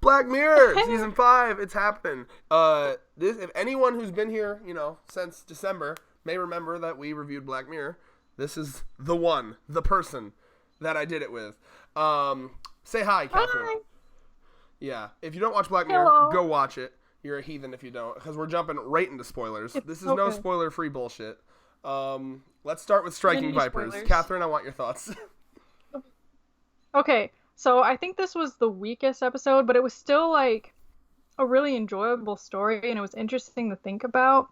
Black Mirror season 5. It's happening. If anyone who's been here, since December may remember that we reviewed Black Mirror, this is the person that I did it with. Say hi, Catherine. Hi. Yeah, if you don't watch Black Mirror, Hello. go watch it. You're a heathen if you don't, because we're jumping right into spoilers. This is no spoiler-free bullshit. Let's start with Striking Vipers. Spoilers. Catherine, I want your thoughts. Okay, so I think this was the weakest episode, but it was still like a really enjoyable story, and it was interesting to think about.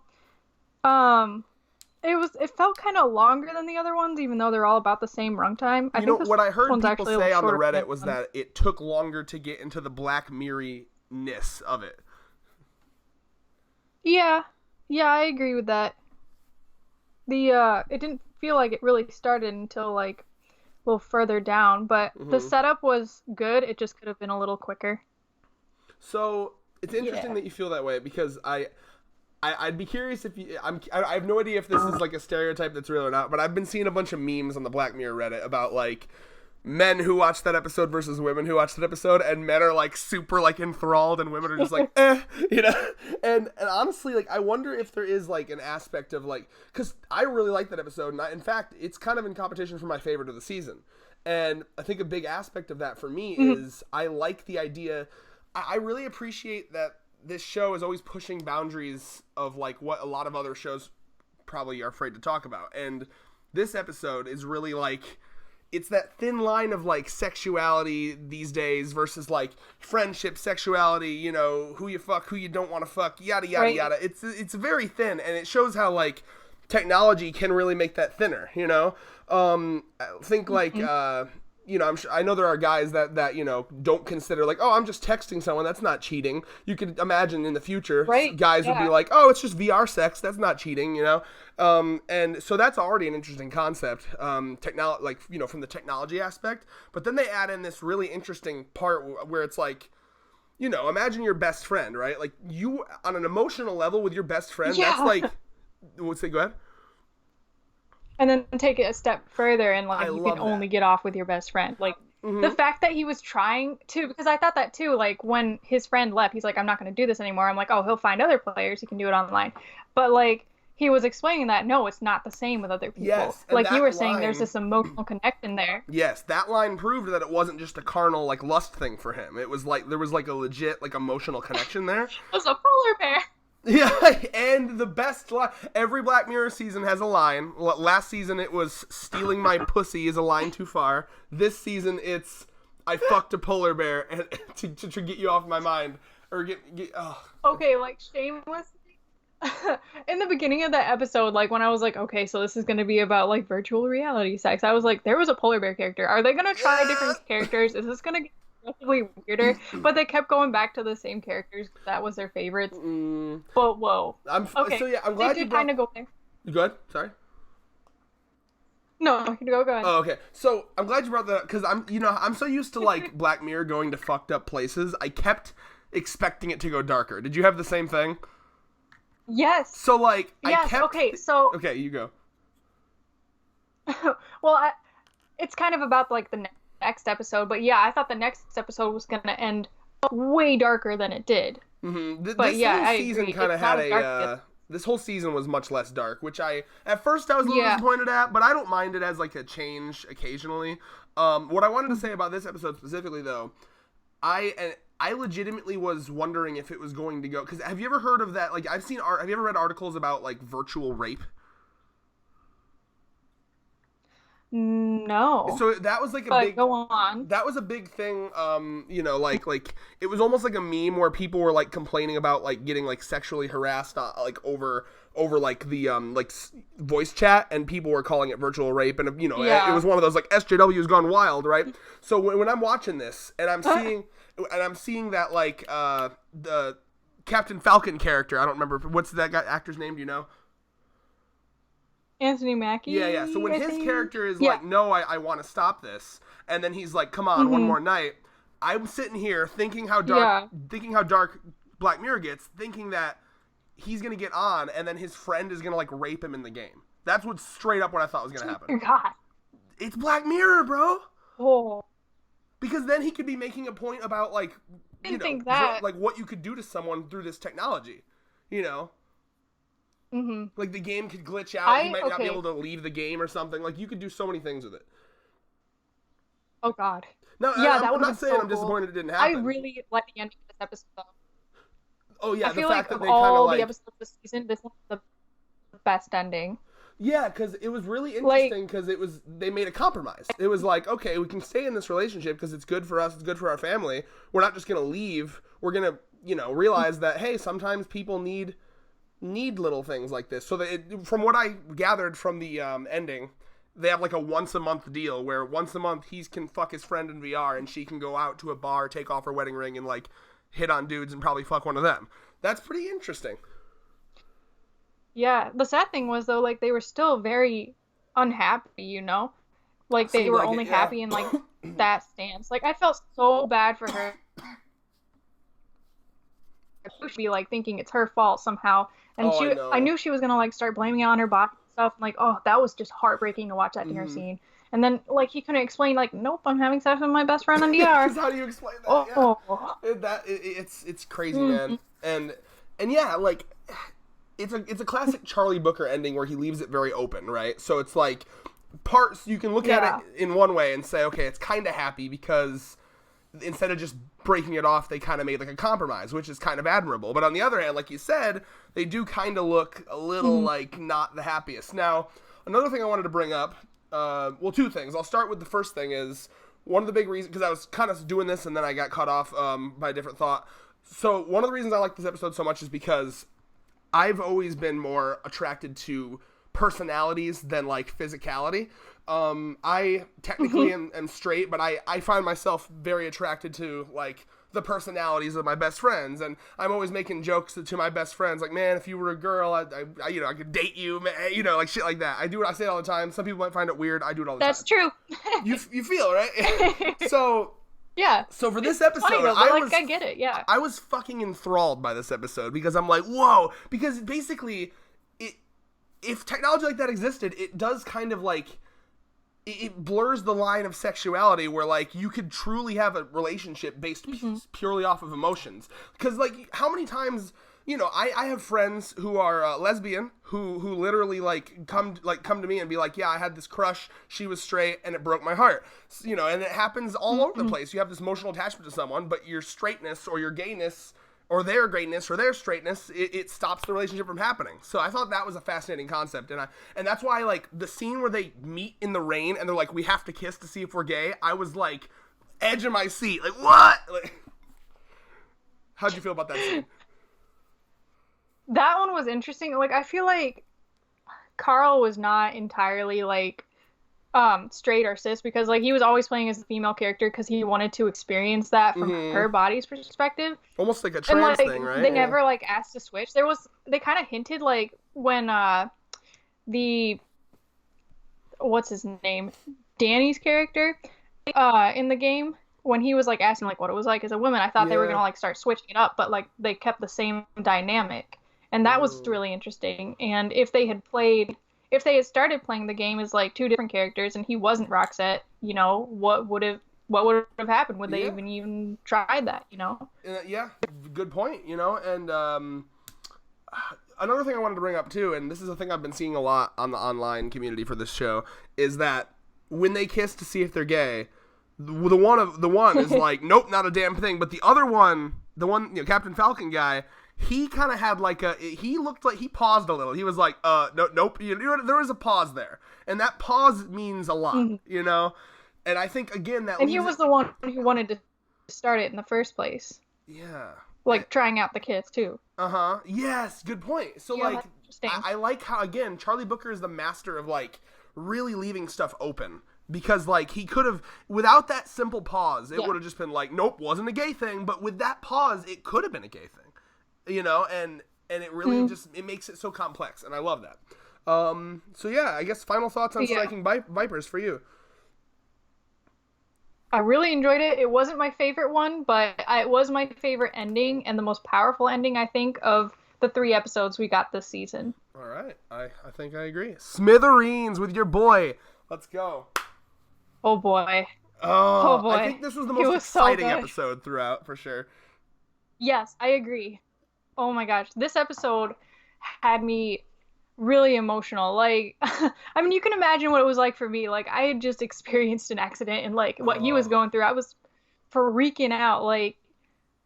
It felt kind of longer than the other ones, even though they're all about the same runtime. What I heard people say on the Reddit was than that it took longer to get into the Black Mirror-ness of it. Yeah, I agree with that. It didn't feel like it really started until like a little further down, but the setup was good. It just could have been a little quicker. So it's interesting that you feel that way, because I'd be curious if I have no idea if this is like a stereotype that's real or not, but I've been seeing a bunch of memes on the Black Mirror Reddit about like men who watch that episode versus women who watch that episode, and men are like super like enthralled and women are just like and honestly, like I wonder if there is like an aspect of like, because I really like that episode, and in fact it's kind of in competition for my favorite of the season, and I think a big aspect of that for me is I like the idea. I really appreciate that this show is always pushing boundaries of like what a lot of other shows probably are afraid to talk about, and this episode is really like, it's that thin line of like sexuality these days versus like friendship, sexuality, who you fuck, who you don't want to fuck, yada yada yada. It's very thin, and it shows how like technology can really make that thinner. Think like I know there are guys that don't consider like, oh, I'm just texting someone, that's not cheating. You could imagine in the future, guys would be like, oh, it's just VR sex, that's not cheating, and so that's already an interesting concept, from the technology aspect. But then they add in this really interesting part where it's like, imagine your best friend, right? Like you on an emotional level with your best friend, that's like, what's it? Go ahead. And then take it a step further, and like you can only get off with your best friend. Like the fact that he was trying to, because I thought that too, like when his friend left, he's like, I'm not going to do this anymore. I'm like, oh, he'll find other players, he can do it online. But like he was explaining that, no, it's not the same with other people. Yes, like you were saying, there's this emotional connection there. Yes, that line proved that it wasn't just a carnal like lust thing for him. It was like there was like a legit like emotional connection there. It was a polar bear. Yeah, and the best line. Every Black Mirror season has a line. Last season it was "stealing my pussy is a line too far." This season it's "I fucked a polar bear and to get you off my mind," or get. Okay, like shameless. In the beginning of that episode, like when I was like, okay, so this is going to be about like virtual reality sex, I was like, there was a polar bear character. Are they going to try different characters? Is this going to get really weirder? But they kept going back to the same characters. That was their favorites. But whoa. Okay. So yeah, I'm glad you kind of go there. You go ahead. Sorry. No, go ahead. Oh, okay. So I'm glad you brought that up, because I'm so used to like Black Mirror going to fucked up places. I kept expecting it to go darker. Did you have the same thing? Yes. So like yes. Okay, you go. Well, it's kind of about like the next episode, but yeah, I thought the next episode was going to end way darker than it did. This whole season kind of had this whole season was much less dark, which at first I was a little disappointed at, but I don't mind it as like a change occasionally. What I wanted to say about this episode specifically, though, I legitimately was wondering if it was going to go, because have you ever heard of that? Like have you ever read articles about like virtual rape? No. So that was like go on. That was a big thing. Like it was almost like a meme where people were like complaining about like getting like sexually harassed like over like the voice chat, and people were calling it virtual rape, and it was one of those like SJW's gone wild, right? So when I'm watching this and I'm seeing that like the Captain Falcon character, I don't remember what's that guy actor's name, do you know? Anthony Mackie. Yeah. So when his character is like, no, I want to stop this, and then he's like, come on, one more night. I'm sitting here thinking how dark Black Mirror gets, thinking that he's gonna get on, and then his friend is gonna like rape him in the game. That's what straight up what I thought was gonna happen. God. It's Black Mirror, bro. Oh. Because then he could be making a point about like didn't think that. like what you could do to someone through this technology, you know. Mm-hmm. Like the game could glitch out. He might not be able to leave the game or something. Like you could do so many things with it. Oh God. No, yeah, I'm not saying I'm disappointed it didn't happen. I really like the ending of this episode. Oh yeah, I feel the fact like that of they kind of all like the episodes of the season, this one's the best ending. Yeah, because it was really interesting because they made a compromise. It was like, okay, we can stay in this relationship because it's good for us, it's good for our family. We're not just gonna leave. We're gonna, realize that hey, sometimes people need little things like this. So that from what I gathered from the ending, they have like a once a month deal where once a month he can fuck his friend in VR and she can go out to a bar, take off her wedding ring, and like hit on dudes and probably fuck one of them. That's pretty interesting. Yeah, the sad thing was though, like they were still very unhappy, like they were only happy in like that stance. Like I felt so bad for her. She should be like thinking it's her fault somehow, and I knew she was gonna like start blaming it on her body and stuff. I'm like, oh, that was just heartbreaking to watch that dinner scene. And then like he couldn't explain like, nope, I'm having sex with my best friend on DR. How do you explain that? It's crazy, man. And yeah, like. It's a classic Charlie Booker ending where he leaves it very open, right? So it's like parts you can look at it in one way and say, okay, it's kind of happy because instead of just breaking it off, they kind of made like a compromise, which is kind of admirable. But on the other hand, like you said, they do kind of look a little like not the happiest. Now, another thing I wanted to bring up, two things. I'll start with the first thing is one of the big reasons, because I was kind of doing this and then I got cut off by a different thought. So one of the reasons I like this episode so much is because I've always been more attracted to personalities than like physicality. I technically am straight, but I find myself very attracted to like the personalities of my best friends, and I'm always making jokes to my best friends like, man, if you were a girl, I could date you, man, like shit like that. I say it all the time. Some people might find it weird. I do it all the time. That's true. You feel right? So. Yeah. So for this episode, funny, I get it. Yeah. I was fucking enthralled by this episode because I'm like, whoa, because basically, if technology like that existed, it does kind of like, it blurs the line of sexuality where like you could truly have a relationship based purely off of emotions. Because like, how many times? I have friends who are lesbian who literally like come to me and be like, yeah, I had this crush, she was straight, and it broke my heart. And it happens all over the place. You have this emotional attachment to someone, but your straightness or your gayness or their gayness or their straightness, it stops the relationship from happening. So I thought that was a fascinating concept, and that's why like the scene where they meet in the rain and they're like, we have to kiss to see if we're gay. I was like, edge of my seat, like what? Like, how'd you feel about that scene? That one was interesting. Like, I feel like Carl was not entirely, like, straight or cis because, like, he was always playing as a female character because he wanted to experience that from her body's perspective. Almost like a trans thing, right? They never, like, asked to switch. They kind of hinted, like, when, what's his name? Danny's character, in the game, when he was, like, asking, like, what it was like as a woman, I thought they were gonna, like, start switching it up, but, like, they kept the same dynamic. And that was really interesting. And if they had started playing the game as like two different characters, and he wasn't Roxette, what would have happened? Would they even tried that? Yeah, good point. And another thing I wanted to bring up too, and this is a thing I've been seeing a lot on the online community for this show, is that when they kiss to see if they're gay, the one is like, nope, not a damn thing. But the other one, Captain Falcon guy. He kind of had like he looked like he paused a little. He was like, nope. There was a pause there. And that pause means a lot, And I think, again, that... And he was the one who wanted to start it in the first place. Yeah. Like, trying out the kiss, too. Uh-huh. Yes, good point. So, like, I like how, again, Charlie Booker is the master of, like, really leaving stuff open. Because, like, he could have... Without that simple pause, it would have just been like, nope, wasn't a gay thing. But with that pause, it could have been a gay thing. And it really just, it makes it so complex, and I love that. So yeah, I guess final thoughts on Striking Vipers for you. I really enjoyed it. It wasn't my favorite one, but it was my favorite ending, and the most powerful ending, I think, of the 3 episodes we got this season. All right, I think I agree. Smithereens with your boy. Let's go. Oh boy. Oh boy. I think this was the most exciting episode throughout, for sure. Yes, I agree. Oh my gosh, this episode had me really emotional. Like, I mean, you can imagine what it was like for me. Like, I had just experienced an accident and like what he was Oh, going through. I was freaking out. Like,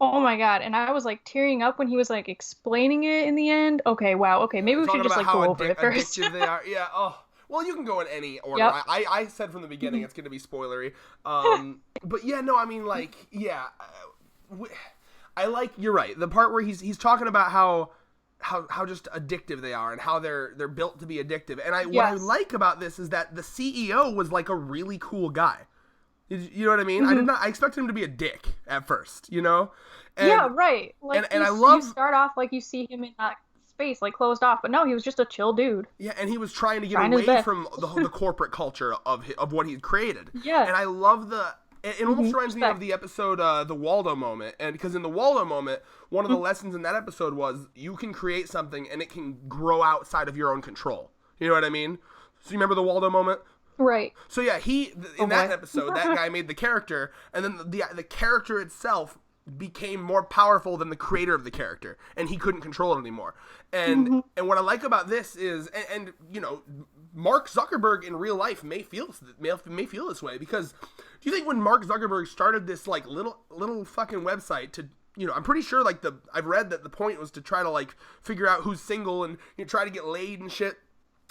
oh my God. And I was like tearing up when he was like explaining it in the end. Okay, wow. Okay, maybe we should talking just about like how go over it first. addictive they are. Yeah. Oh. Well, you can go in any order. Yep. I said from the beginning Mhm. it's going to be spoilery. But yeah, no, I mean, like, yeah. I like, you're right. The part where he's talking about how just addictive they are and how they're built to be addictive. And what I Yes. like about this is that the CEO was like a really cool guy. You know what I mean? Hmm. I expected him to be a dick at first, you know? Yeah, And right. Like and I you love, start off like you see him in that space, like closed off, but no, he was just a chill dude, yeah, and he was trying to get trying his away best. from the corporate culture of what he'd created. Yes. And I love it almost reminds me of Respect. the episode the Waldo moment. And because in the Waldo moment, one of the Mhm. lessons in that episode was you can create something and it can grow outside of your own control. You know what I mean? So you remember the Waldo moment? Right. So yeah, Oh in that boy. episode, that guy made the character, and then the character itself became more powerful than the creator of the character, and he couldn't control it anymore. And Mhm. and what I like about this is, and you know, Mark Zuckerberg in real life may feel this way, because do you think when Mark Zuckerberg started this like little fucking website to, you know, I'm pretty sure like I've read that the point was to try to like figure out who's single and try to get laid and shit.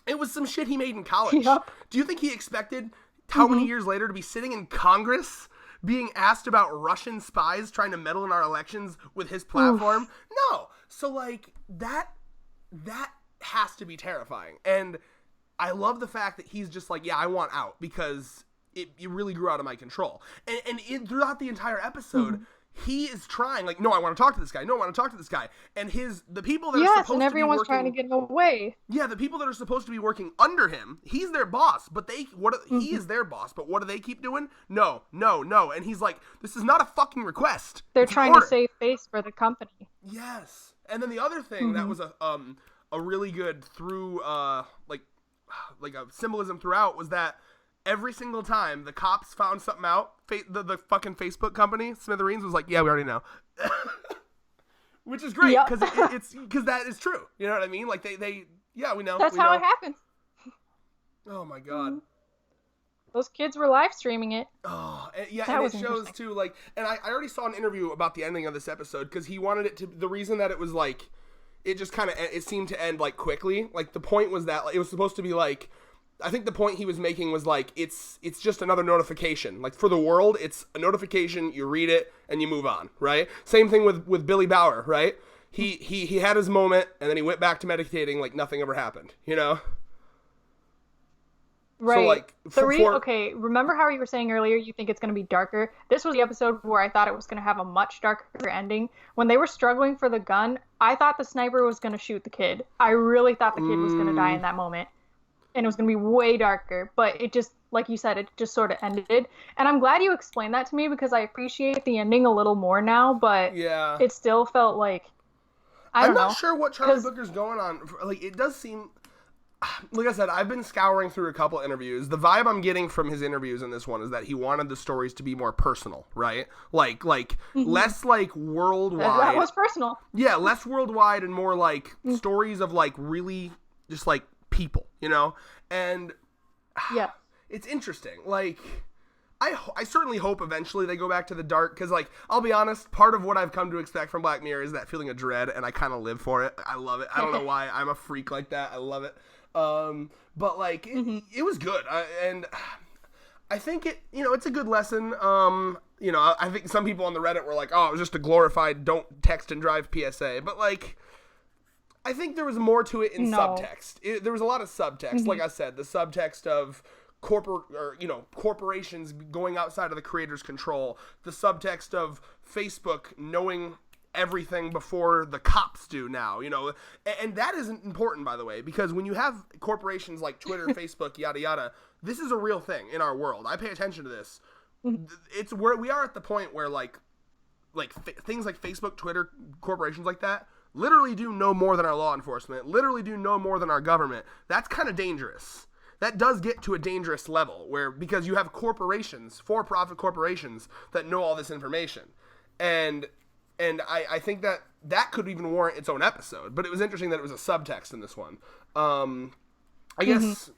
It was some shit he made in college. Yep. Do you think he expected how many Mhm. years later to be sitting in Congress being asked about Russian spies trying to meddle in our elections with his platform? Oof. No. So like that has to be terrifying. And I love the fact that he's just like, yeah, I want out because it really grew out of my control. Throughout the entire episode, Mhm. he is trying, like, no, I want to talk to this guy. No, I want to talk to this guy. And the people that are Yes, supposed and to be everyone's working, trying to get away. yeah, the people that are supposed to be working under him, he's their boss, but he Mhm. is their boss, but what do they keep doing? No, no, no. And he's like, this is not a fucking request. They're It's an trying to order. save face for the company. Yes. And then the other thing that Mhm. was a really good through like a symbolism throughout was that every single time the cops found something out, the fucking Facebook company Smithereens was like, yeah, we already know. Which is great Yep. because it's because that is true. You know what I mean? Like they yeah, we know. That's we how know. it happens. Oh my god. Mhm. Those kids were live streaming it. Oh, and, yeah, That and was it shows interesting. too, like, and I already saw an interview about the ending of this episode because he wanted it to. The reason that it was like, it just kind of it seemed to end like quickly. Like the point was that like, it was supposed to be like, I think the point he was making was like it's just another notification. Like for the world, it's a notification. You read it and you move on, right? Same thing with Billy Bauer, right? He had his moment and then he went back to meditating like nothing ever happened, you know? Right. like, Okay, remember how you were saying earlier you think it's going to be darker? This was the episode where I thought it was going to have a much darker ending. When they were struggling for the gun, I thought the sniper was going to shoot the kid. I really thought the kid was going to die in that moment. And it was going to be way darker, but it just, like you said, it just sort of ended. And I'm glad you explained that to me because I appreciate the ending a little more now, but Yeah. it still felt like, I I'm don't know. not sure what Charlie 'Cause- Booker's going on. Like, it does seem. Like I said, I've been scouring through a couple interviews. The vibe I'm getting from his interviews in this one is that he wanted the stories to be more personal, right? Like less like worldwide. That was personal. Yeah, less worldwide and more like stories of like really just like people, you know? And Yeah. it's interesting. Like, I certainly hope eventually they go back to the dark because, like, I'll be honest, part of what I've come to expect from Black Mirror is that feeling of dread, and I kind of live for it. I love it. I don't know why. I'm a freak like that. I love it. But, like, it was good. And I think it's a good lesson. I think some people on the Reddit were like, oh, it was just a glorified don't text and drive PSA. But, like, I think there was more to it in No. subtext. There was a lot of subtext. Like I said, the subtext of corporations going outside of the creator's control, the subtext of Facebook knowing everything before the cops do now, and that isn't important, by the way, because when you have corporations like Twitter, Facebook, yada yada, this is a real thing in our world. I pay attention to this. It's where we are at the point where things like Facebook, Twitter, corporations like that literally do no more than our law enforcement, literally do no more than our government. That's kind of dangerous. That does get to a dangerous level because you have corporations, for-profit corporations that know all this information. And And I think that could even warrant its own episode. But it was interesting that it was a subtext in this one. I guess,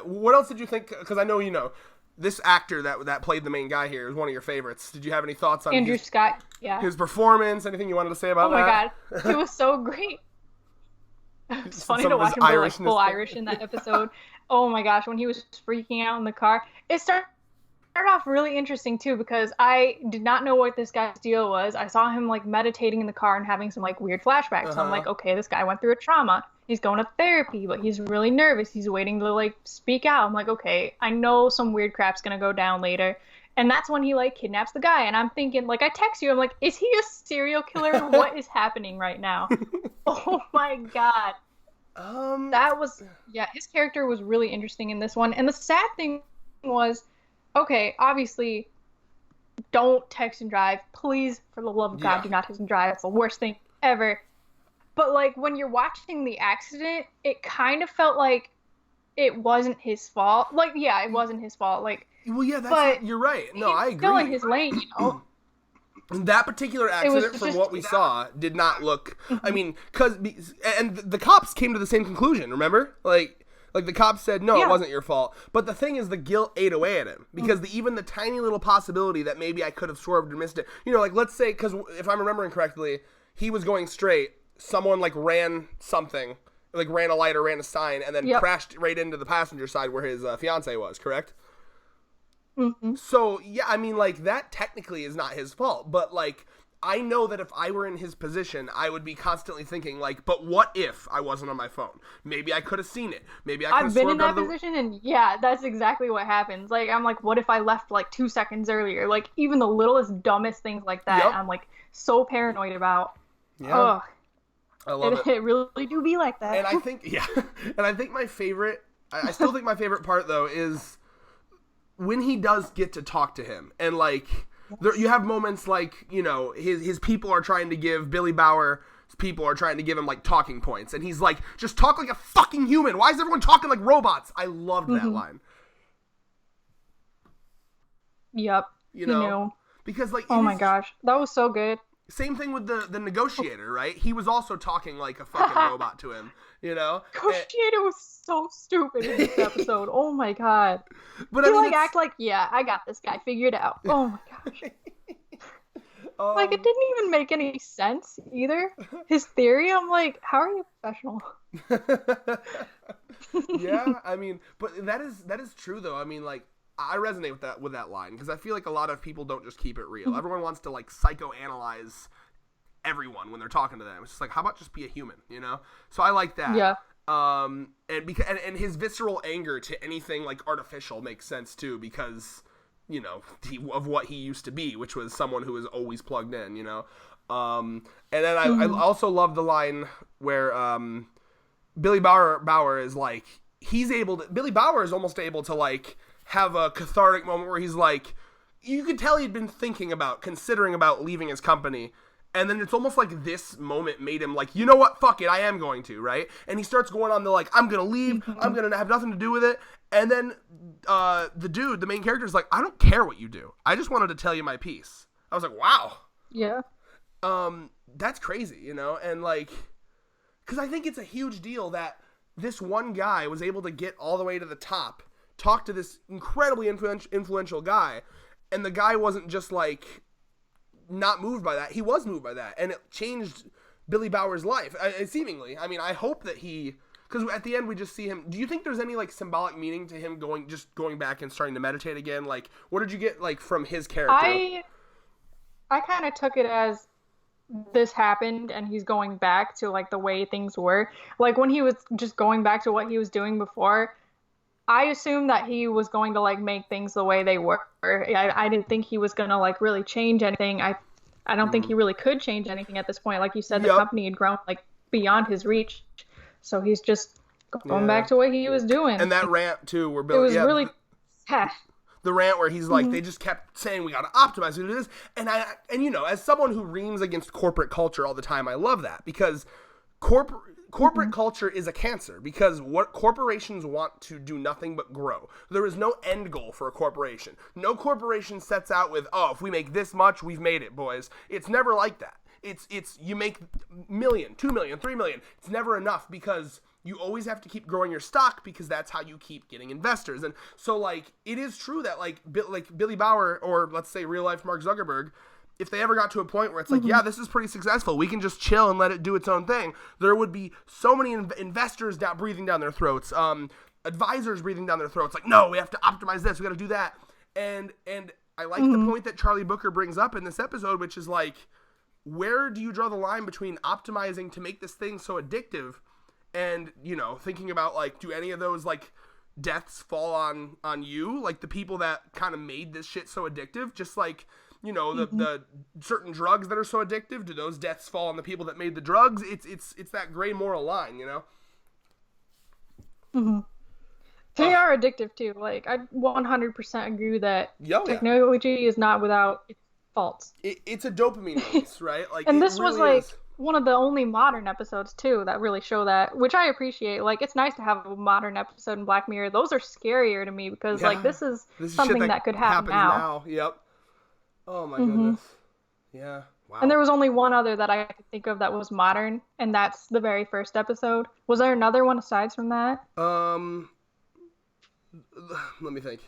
what else did you think? Because I know, this actor that played the main guy here is one of your favorites. Did you have any thoughts on Andrew Scott? Yeah. His performance? Anything you wanted to say about that? Oh my god, he was so great. It's funny to watch him go like full Irish in that episode. Oh my gosh, when he was freaking out in the car. It started off really interesting too, because I did not know what this guy's deal was. I saw him like meditating in the car and having some like weird flashbacks. So I'm like, okay, this guy went through a trauma. He's going to therapy, but he's really nervous. He's waiting to like speak out. I'm like, okay, I know some weird crap's gonna go down later. And that's when he like kidnaps the guy. And I'm thinking, like, I text you, I'm like, is he a serial killer? What is happening right now? Oh my god. That was, his character was really interesting in this one. And the sad thing was, okay, obviously, don't text and drive. Please, for the love of God, do not text and drive. It's the worst thing ever. But, like, when you're watching the accident, it kind of felt like it wasn't his fault. Like, yeah, it wasn't his fault. Like, well, yeah, you're right. No, I agree. Still in his lane, That particular accident, from what we saw, did not look. I mean, and the cops came to the same conclusion. Remember, like the cops said, no, it wasn't your fault. But the thing is, the guilt ate away at him because even the tiny little possibility that maybe I could have swerved and missed it. Like let's say, because if I'm remembering correctly, he was going straight. Someone like ran something, like ran a light or ran a sign, and then crashed right into the passenger side where his fiance was. Correct. Mm-hmm. So, yeah, I mean, like, that technically is not his fault, but, like, I know that if I were in his position, I would be constantly thinking, like, but what if I wasn't on my phone? Maybe I could have seen it. Maybe I could have swerved out of the... I've been in that position, and, yeah, that's exactly what happens. Like, I'm like, what if I left, like, 2 seconds earlier? Like, even the littlest, dumbest things like that, I'm, like, so paranoid about. Yeah. Ugh. I love it. It really do be like that. And I think, my favorite, I still think my favorite part, though, is... when he does get to talk to him, and like you have moments like his people are trying to give Billy Bauer's people are trying to give him like talking points, and he's like, just talk like a fucking human. Why is everyone talking like robots? I loved that line. Yep. Because like oh my gosh, that was so good. Same thing with the negotiator, right? He was also talking like a fucking robot to him, Negotiator was so stupid in this episode. Oh my god. But he act like, yeah, I got this guy figured out. Oh my gosh. Like, it didn't even make any sense either. His theory, I'm like, how are you professional? Yeah, I mean, but that is true though. I mean, like, I resonate with that line because I feel like a lot of people don't just keep it real. Everyone wants to like psychoanalyze everyone when they're talking to them. It's just like, how about just be a human, So I like that. Yeah. And his visceral anger to anything like artificial makes sense too because of what he used to be, which was someone who was always plugged in. And then I also love the line where Billy Bauer is like Billy Bauer is almost able to like have a cathartic moment where he's like, you could tell he'd been considering about leaving his company. And then it's almost like this moment made him like, you know what? Fuck it. I am going to, right? And he starts going on the like, I'm going to leave. I'm going to have nothing to do with it. And then the main character is like, I don't care what you do. I just wanted to tell you my piece. I was like, wow. Yeah. That's crazy, And like, because I think it's a huge deal that this one guy was able to get all the way to the top, talk to this incredibly influential guy, and the guy wasn't just like not moved by that. He was moved by that, and it changed Billy Bauer's life, seemingly. I mean, I hope that because at the end we just see him. Do you think there's any like symbolic meaning to him going back and starting to meditate again? Like, what did you get like from his character? I kind of took it as this happened and he's going back to like the way things were. Like when he was just going back to what he was doing before, I assumed that he was going to like make things the way they were. I didn't think he was going to like really change anything. I don't think he really could change anything at this point. Like you said, the company had grown like beyond his reach. So he's just going back to what he was doing. And that rant too, where Billy, it was really sad. The rant where he's like, they just kept saying we got to optimize, we do this, and as someone who reams against corporate culture all the time, I love that because corporate culture is a cancer because what corporations want to do nothing but grow. There is no end goal for a corporation. No corporation sets out with, oh, if we make this much, we've made it, boys. It's never like that. It's you make million, 2 million, 3 million. It's never enough because you always have to keep growing your stock because that's how you keep getting investors. And so like it is true that like Billy Bauer or let's say real life Mark Zuckerberg, if they ever got to a point where it's like, yeah, this is pretty successful, we can just chill and let it do its own thing, there would be so many investors breathing down their throats, advisors breathing down their throats, like, no, we have to optimize this, we got to do that. And I like the point that Charlie Booker brings up in this episode, which is like, where do you draw the line between optimizing to make this thing so addictive and, you know, thinking about like, do any of those like deaths fall on you, like the people that kind of made this shit so addictive, just like, you know, the certain drugs that are so addictive, do those deaths fall on the people that made the drugs? It's that gray moral line, you know? They are addictive too. Like, I 100% agree that technology is not without its faults. It's a dopamine release, right? Like, and this really was like one of the only modern episodes too that really show that, which I appreciate. Like, it's nice to have a modern episode in Black Mirror. Those are scarier to me because like this is something that could happen now. Yep. Oh my goodness. Yeah. Wow. And there was only one other that I could think of that was modern, and that's the very first episode. Was there another one aside from that? Let me think.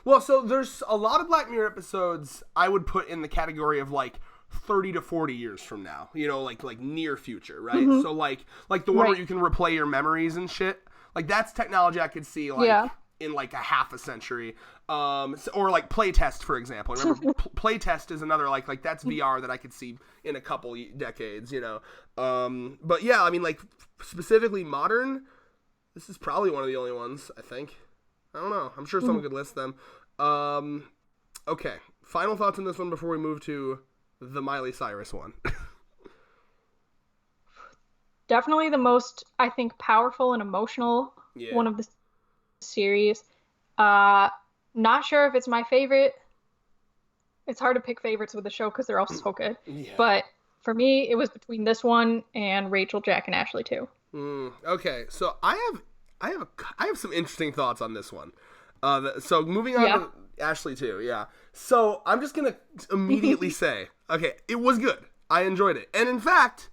Well, so there's a lot of Black Mirror episodes I would put in the category of like 30 to 40 years from now, you know, like near future, right? So like the one where you can replay your memories and shit. Like that's technology I could see like in like a half a century. Or like Playtest, for example. Remember, Playtest is another like that's VR that I could see in a couple decades, you know. But yeah, I mean, like specifically modern, this is probably one of the only ones, I think. I don't know. I'm sure someone could list them. Okay, final thoughts on this one before we move to the Miley Cyrus one. Definitely the most, I think, powerful and emotional one of the series. Not sure if it's my favorite. It's hard to pick favorites with the show because they're all so good. Yeah. But for me, it was between this one and Rachel, Jack, and Ashley too. Okay, so I have some interesting thoughts on this one. So moving on to Ashley too. Yeah. So I'm just gonna immediately say, okay, it was good. I enjoyed it, and in fact,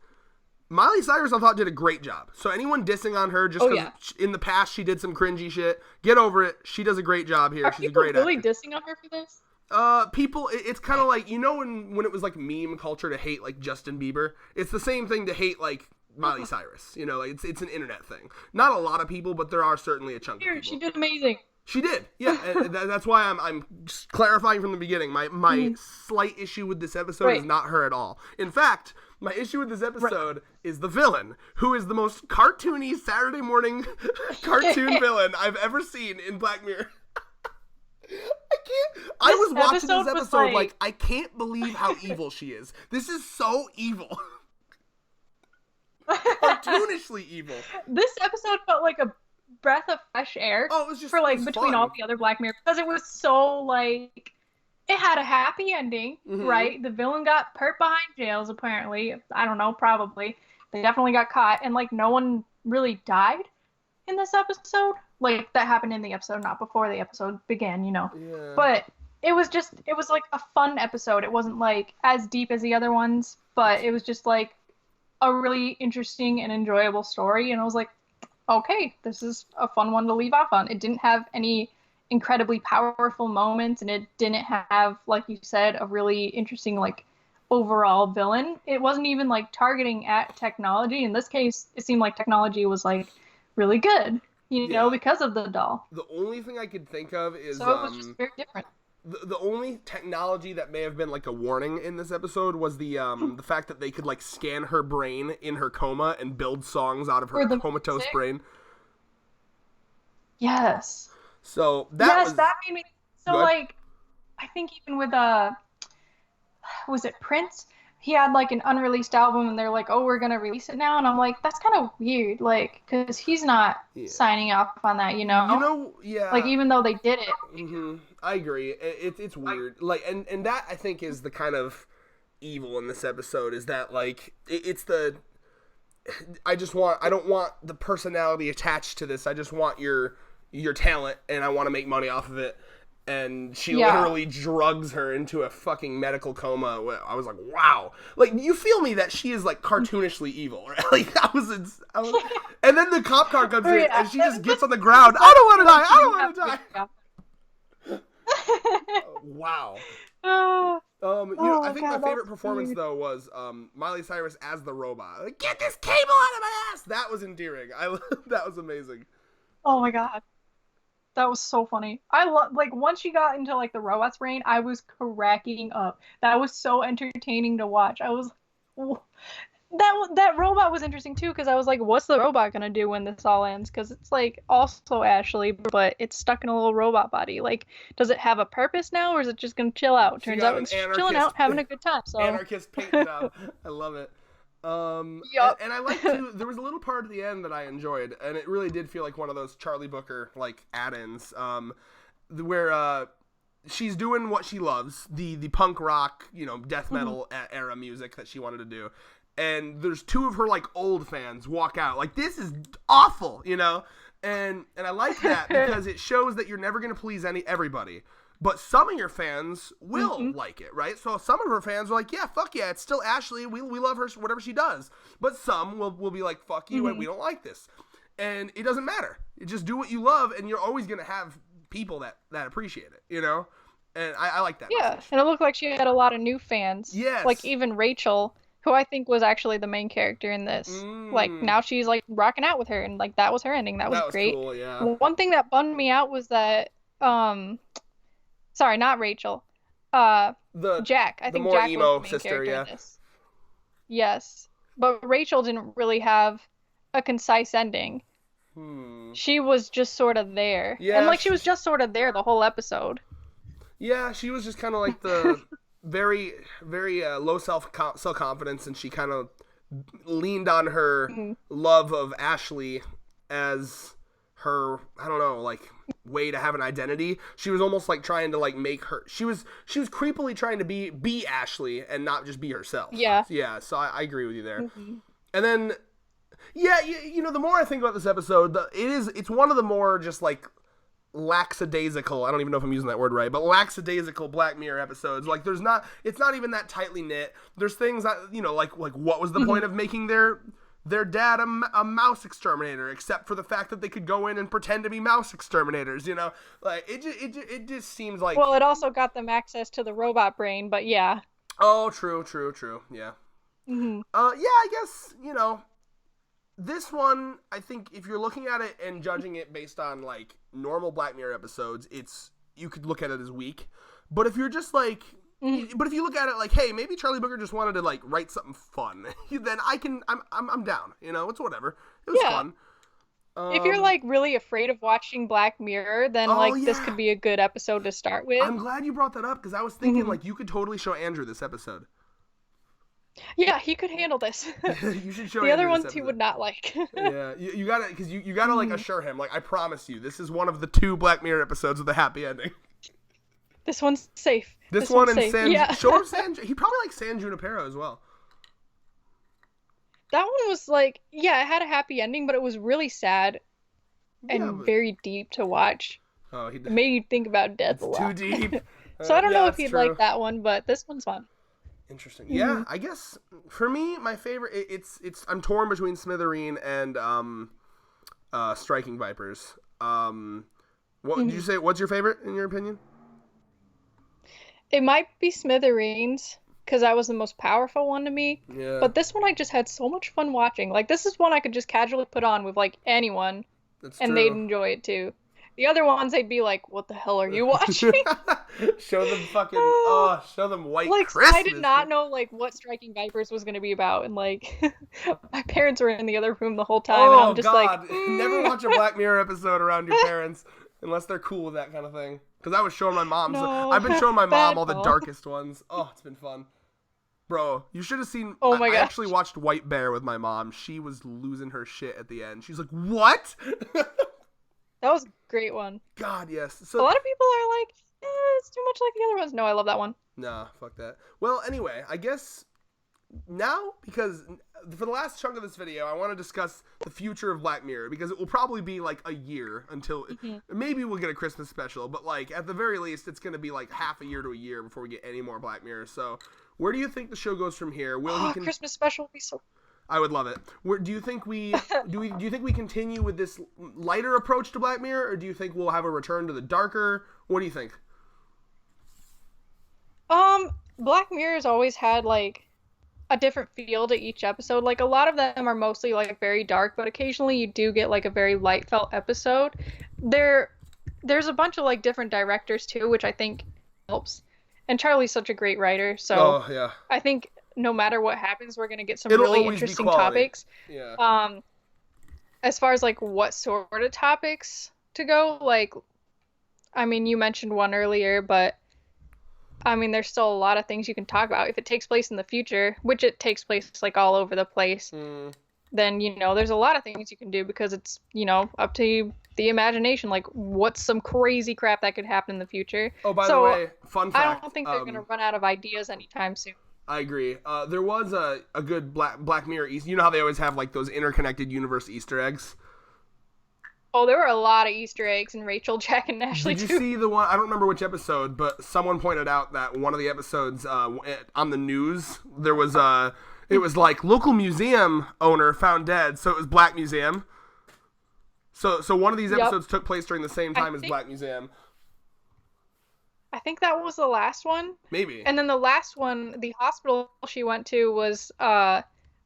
Miley Cyrus, I thought, did a great job. So anyone dissing on her just because in the past she did some cringy shit, get over it. She does a great job here. She's a great actor. Are people really dissing on her for this? People, it's kind of like, you know, when it was like meme culture to hate like Justin Bieber, it's the same thing to hate like Miley Cyrus. You know, like it's an internet thing. Not a lot of people, but there are certainly a chunk of people. She did amazing. She did, yeah. And that's why I'm just clarifying from the beginning. My slight issue with this episode is not her at all. In fact, my issue with this episode is the villain, who is the most cartoony Saturday morning cartoon villain I've ever seen in Black Mirror. I was watching this episode like, I can't believe how evil she is. This is so evil. Cartoonishly evil. This episode felt like a breath of fresh air. Oh, it was just for like between all the other Black Mirror, because it was so like it had a happy ending, right? The villain got put behind jails apparently. I don't know, probably. They definitely got caught, and like no one really died in this episode. Like that happened in the episode, not before the episode began, you know. Yeah. But it was like a fun episode. It wasn't like as deep as the other ones, but it was just like a really interesting and enjoyable story, and I was like, okay, this is a fun one to leave off on. It didn't have any incredibly powerful moments, and it didn't have, like you said, a really interesting, like, overall villain. It wasn't even, like, targeting at technology. In this case, it seemed like technology was, like, really good, you know, because of the doll. The only thing I could think of is... So it was just very different. The only technology that may have been like a warning in this episode was the fact that they could like scan her brain in her coma and build songs out of her comatose brain. Yes. So that made me like I think even with was it Prince? He had like an unreleased album and they're like, oh, we're gonna release it now, and I'm like, that's kind of weird, like, because he's not signing off on that, you know. You know, yeah. Like even though they did it. I agree. It's weird. Like, and that I think is the kind of evil in this episode, is that like it's the I don't want the personality attached to this. I just want your talent, and I want to make money off of it. And she literally drugs her into a fucking medical coma. I was like, wow. Like, you feel me that she is, like, cartoonishly evil, right? Like, I was and then the cop car comes in, and she just gets on the ground. I don't want to die. I don't want to die. Wow. I think my favorite performance, though, was Miley Cyrus as the robot. Like, get this cable out of my ass! That was endearing. That was amazing. Oh, my God. That was so funny. Like, once she got into, like, the robot's brain, I was cracking up. That was so entertaining to watch. I was... That robot was interesting, too, because I was like, what's the robot gonna do when this all ends? Because it's, like, also Ashley, but it's stuck in a little robot body. Like, does it have a purpose now, or is it just gonna chill out? Turns out it's chilling out, having a good time, so... Anarchist paint job. I love it. Yep. And I like to, there was a little part at the end that I enjoyed, and it really did feel like one of those Charlie Booker, like, add-ins, where, she's doing what she loves, the punk rock, death metal era music that she wanted to do, and there's two of her, like, old fans walk out, like, this is awful, and I like that, because it shows that you're never gonna please everybody. But some of your fans will like it, right? So some of her fans are like, yeah, fuck yeah, it's still Ashley. We love her, whatever she does. But some will be like, fuck you, and we don't like this. And it doesn't matter. You just do what you love, and you're always going to have people that appreciate it, And I like that message. And it looked like she had a lot of new fans. Yes. Like, even Rachel, who I think was actually the main character in this. Like, now she's, like, rocking out with her, and, like, that was her ending. That was great. Cool, yeah. One thing that bummed me out was that, sorry, not Rachel. Jack. I think more Jack emo was the main sister, character yeah. in this. Yes. But Rachel didn't really have a concise ending. She was just sort of there. Yeah, and, like, she was just sort of there the whole episode. Yeah, she was just kind of like the very, very low self-confidence, and she kind of leaned on her love of Ashley as her, I don't know, like, way to have an identity. She was almost like trying to, like, make her, she was creepily trying to be Ashley and not just be herself. Yeah. So I agree with you there. And then, yeah, the more I think about this episode, it's one of the more just, like, lackadaisical, I don't even know if I'm using that word right, but lackadaisical Black Mirror episodes. Like, it's not even that tightly knit. There's things that, like what was the point of making their dad a mouse exterminator, except for the fact that they could go in and pretend to be mouse exterminators, Like, it just seems like... Well, it also got them access to the robot brain, but yeah. Oh, true, yeah. Yeah, I guess, this one, I think if you're looking at it and judging it based on, like, normal Black Mirror episodes, you could look at it as weak. But if you're just, like... But if you look at it like, hey, maybe Charlie Booker just wanted to, like, write something fun, then I'm down. It's whatever. It was fun. If you're, like, really afraid of watching Black Mirror, then, this could be a good episode to start with. I'm glad you brought that up, because I was thinking, like, you could totally show Andrew this episode. Yeah, he could handle this. You should show the Andrew other ones this he would not like. Yeah, you gotta, because you gotta, like, assure him, like, I promise you, this is one of the 2 Black Mirror episodes with a happy ending. This one's safe. This one and safe. San... Yeah. Show him San... He probably likes San Junipero as well. That one was, like... Yeah, it had a happy ending, but it was really sad and very deep to watch. Oh, it made you think about death a lot. Too deep. So I don't know if you'd like that one, but this one's fun. Interesting. Yeah, I guess, for me, my favorite... It's I'm torn between Smithereen and Striking Vipers. What did you say? What's your favorite, in your opinion? It might be Smithereens, because that was the most powerful one to me. Yeah. But this one I just had so much fun watching. Like, this is one I could just casually put on with, like, anyone. That's and true. They'd enjoy it, too. The other ones, they'd be like, what the hell are you watching? Show them fucking, show them White like, Christmas. I did not know, like, what Striking Vipers was going to be about. And, like, my parents were in the other room the whole time. And I'm just like, Never watch a Black Mirror episode around your parents unless they're cool with that kind of thing. Because I was showing my mom. No, I've been showing my mom all the call. darkest ones. Oh, it's been fun. Bro, you should have seen. Oh my I gosh. actually watched White Bear with my mom. She was losing her shit at the end. She's like, what? That was a great one. God, yes. A lot of people are like, it's too much like the other ones. No, I love that one. Nah, fuck that. Well, anyway, I guess now, because for the last chunk of this video, I want to discuss the future of Black Mirror, because it will probably be like a year until maybe we'll get a Christmas special, but like at the very least, it's going to be like half a year to a year before we get any more Black Mirror. So, where do you think the show goes from here? Christmas special would be so. I would love it. Do you think we continue with this lighter approach to Black Mirror, or do you think we'll have a return to the darker? What do you think? Black Mirror has always had like a different feel to each episode. Like a lot of them are mostly like very dark, but occasionally you do get like a very light felt episode. There's a bunch of like different directors too, which I think helps. And Charlie's such a great writer, so I think no matter what happens, we're gonna get some really interesting topics. Yeah. As far as like what sort of topics to go, like, I mean, you mentioned one earlier, but I mean, there's still a lot of things you can talk about. If it takes place in the future, which it takes place like all over the place, then, you know, there's a lot of things you can do, because it's, you know, up to the imagination. Like, what's some crazy crap that could happen in the future? Oh, by the way, fun fact. I don't think they're going to run out of ideas anytime soon. I agree. There was a good Black Mirror Easter. You know how they always have like those interconnected universe Easter eggs? Oh, there were a lot of Easter eggs in Rachel, Jack, and Ashley too. Did you see the one? I don't remember which episode, but someone pointed out that one of the episodes on the news, there was it was like local museum owner found dead, so it was Black Museum. So one of these episodes took place during the same time as Black Museum. I think that was the last one. Maybe. And then the last one, the hospital she went to was the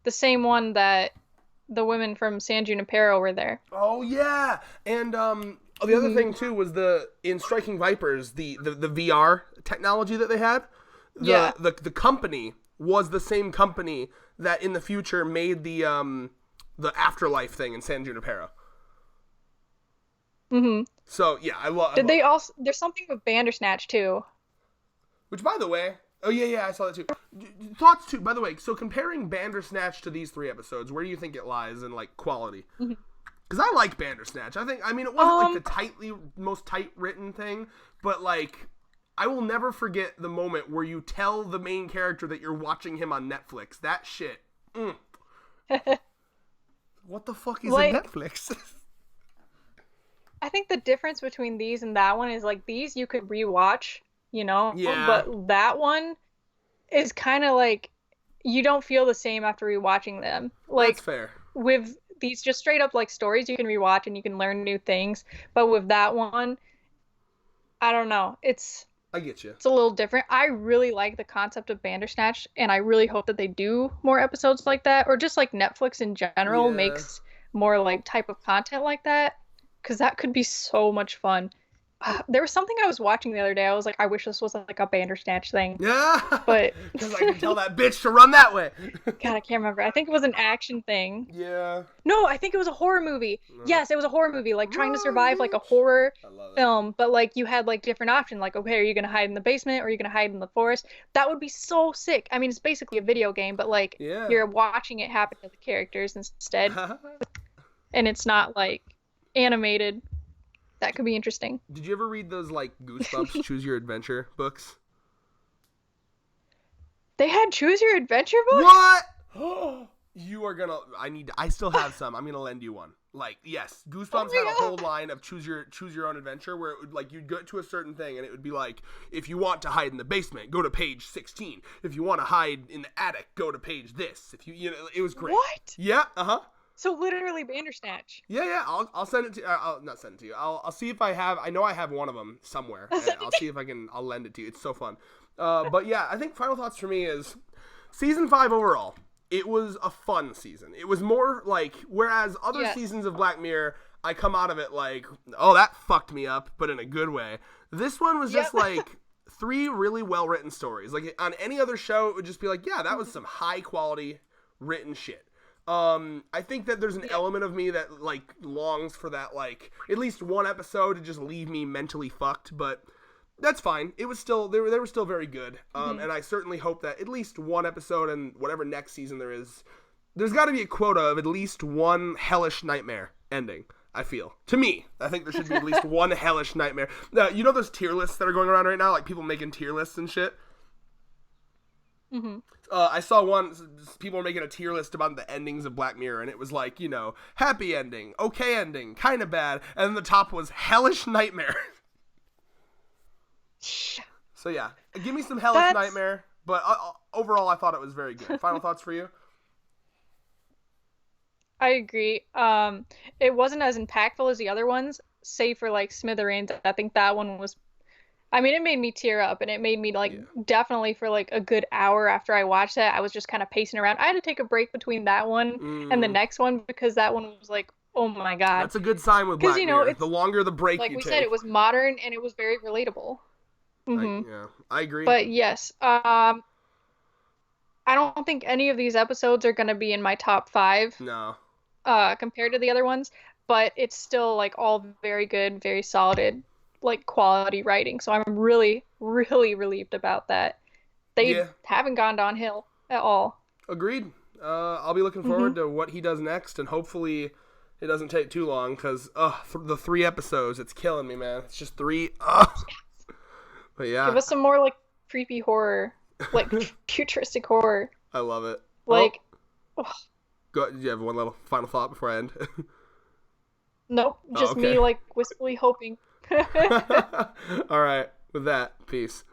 same one that the women from San Junipero were there. Oh yeah, and the other thing too was in Striking Vipers, the VR technology that they had. The company was the same company that in the future made the Afterlife thing in San Junipero. So yeah, I love. Did they also? There's something with Bandersnatch too. Which, by the way, I saw that too. Thoughts too. By the way, so comparing Bandersnatch to these 3 episodes, where do you think it lies in like quality? Because I like Bandersnatch. I mean, it wasn't like the most tight written thing, but like, I will never forget the moment where you tell the main character that you're watching him on Netflix. That shit. What the fuck is like, Netflix? I think the difference between these and that one is like these you could rewatch, you know? Yeah. But that one is kind of like you don't feel the same after rewatching them. Like, that's fair. With these just straight up like stories you can rewatch and you can learn new things. But with that one, I don't know. I get you. It's a little different. I really like the concept of Bandersnatch, and I really hope that they do more episodes like that, or just like Netflix in general makes more like type of content like that. Because that could be so much fun. There was something I was watching the other day. I was like, I wish this was like a Bandersnatch thing. Yeah. But because I can tell that bitch to run that way. God, I can't remember. I think it was an action thing. Yeah. No, I think it was a horror movie. No. Yes, it was a horror movie. Like trying to survive like a horror film. But like you had like different options. Like, okay, are you going to hide in the basement or are you going to hide in the forest? That would be so sick. I mean, it's basically a video game, but like you're watching it happen to the characters instead. And it's not like animated. That could be interesting. Did you ever read those like Goosebumps Choose Your Adventure books? They had Choose Your Adventure books? What? You are gonna I still have some. I'm gonna lend you one. Like, yes, Goosebumps had a whole line of choose your own adventure where it would like you'd go to a certain thing and it would be like, if you want to hide in the basement, go to page 16. If you want to hide in the attic, go to page this. If you know, it was great. What? Yeah, So literally Bandersnatch. Yeah. I'll send it to. I'll not send it to you. I'll see if I have. I know I have one of them somewhere. I'll see if I can. I'll lend it to you. It's so fun. But yeah, I think final thoughts for me is season 5 overall. It was a fun season. It was more like, whereas other seasons of Black Mirror, I come out of it like, oh, that fucked me up, but in a good way. This one was just like 3 really well written stories. Like on any other show, it would just be like, yeah, that was some high quality written shit. I think that there's an element of me that like longs for that, like at least one episode to just leave me mentally fucked, but that's fine. It was still, they were still very good. And I certainly hope that at least one episode and whatever next season there is, there's got to be a quota of at least one hellish nightmare ending. I feel, to me, I think there should be at least one hellish nightmare. You know those tier lists that are going around right now, like people making tier lists and shit. Mm-hmm. I saw one, people were making a tier list about the endings of Black Mirror, and it was like, happy ending, okay ending, kind of bad, and then the top was hellish nightmare. So yeah, give me some hellish nightmare, but overall I thought it was very good. Final thoughts for you? I agree. It wasn't as impactful as the other ones, save for like Smithereens. I think that one was, I mean, it made me tear up, and it made me like definitely for like a good hour after I watched that, I was just kind of pacing around. I had to take a break between that one and the next one because that one was like, oh my God. That's a good sign with Black Mirror. The longer the break like you we take. said, it was modern and it was very relatable. I agree. But yes, I don't think any of these episodes are gonna be in my top 5. No. Compared to the other ones, but it's still like all very good, very solid, like quality writing. So I'm really, really relieved about that. They haven't gone downhill at all. Agreed. I'll be looking forward to what he does next, and hopefully it doesn't take too long, because the 3 episodes, it's killing me, man. It's just 3. But yeah. Give us some more like creepy horror, like futuristic horror. I love it. Like, do you have one little final thought before I end? Nope, just me like wistfully hoping. All right, with that, peace.